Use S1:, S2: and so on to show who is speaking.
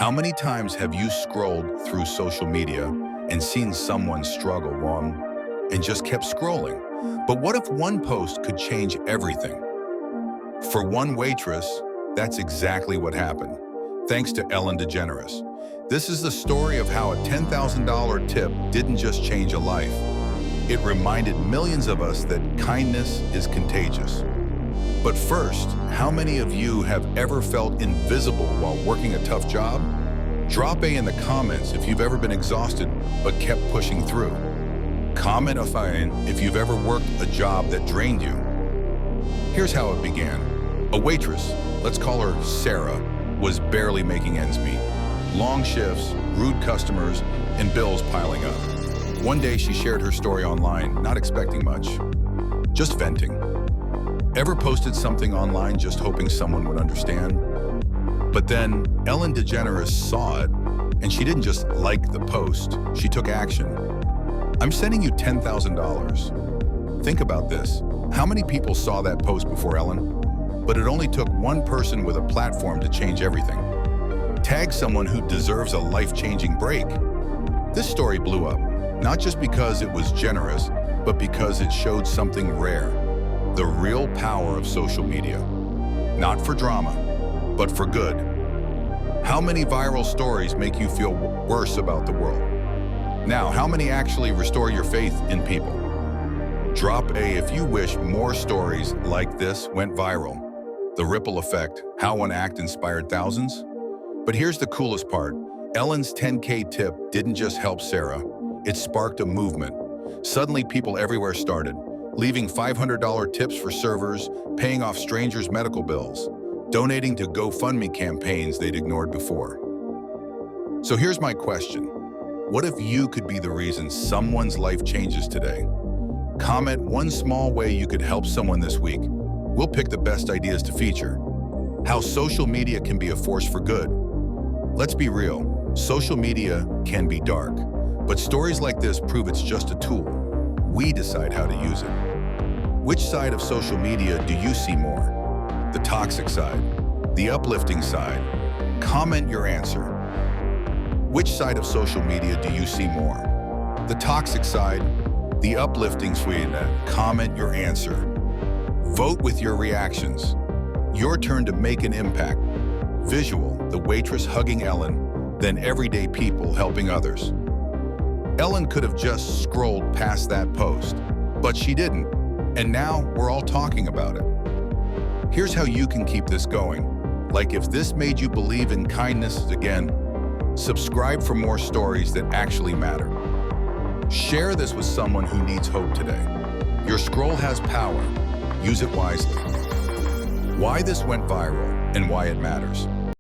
S1: How many times have you scrolled through social media and seen someone struggle wrong and just kept scrolling? But what if one post could change everything? For one waitress, that's exactly what happened, thanks to DeGeneres. This is the story of how a $10,000 tip didn't just change a life. It reminded millions of us that kindness is contagious. But first, how many of you have ever felt invisible while working a tough job? Drop A in the comments if you've ever been exhausted but kept pushing through. Comment if you've ever worked a job that drained you. Here's how it began. A waitress, let's call her Sarah, was barely making ends meet. Long shifts, rude customers, and bills piling up. One day she shared her story online, not expecting much, just venting. Ever posted something online just hoping someone would understand? But then DeGeneres saw it, and she didn't just like the post, she took action. I'm sending you $10,000. Think about this. How many people saw that post before Ellen? But it only took one person with a platform to change everything. Tag someone who deserves a life-changing break. This story blew up, not just because it was generous, but because it showed something rare. The real power of social media. Not for drama, but for good. How many viral stories make you feel worse about the world? Now, how many actually restore your faith in people? Drop A if you wish more stories like this went viral. The ripple effect, how one act inspired thousands. But here's the coolest part. Ellen's 10K tip didn't just help Sarah, it sparked a movement. Suddenly people everywhere started, leaving $500 tips for servers, paying off strangers' medical bills, donating to GoFundMe campaigns they'd ignored before. So here's my question. What if you could be the reason someone's life changes today? Comment one small way you could help someone this week. We'll pick the best ideas to feature. How social media can be a force for good. Let's be real, social media can be dark, but stories like this prove it's just a tool. We decide how to use it. Which side of social media do you see more? The toxic side, the uplifting side? Comment your answer. Which side of social media do you see more? The toxic side, the uplifting side? Comment your answer. Vote with your reactions. Your turn to make an impact. Visual, the waitress hugging Ellen, then everyday people helping others. Ellen could have just scrolled past that post, but she didn't, and now we're all talking about it. Here's how you can keep this going. Like if this made you believe in kindness again, subscribe for more stories that actually matter. Share this with someone who needs hope today. Your scroll has power. Use it wisely. Why this went viral and why it matters.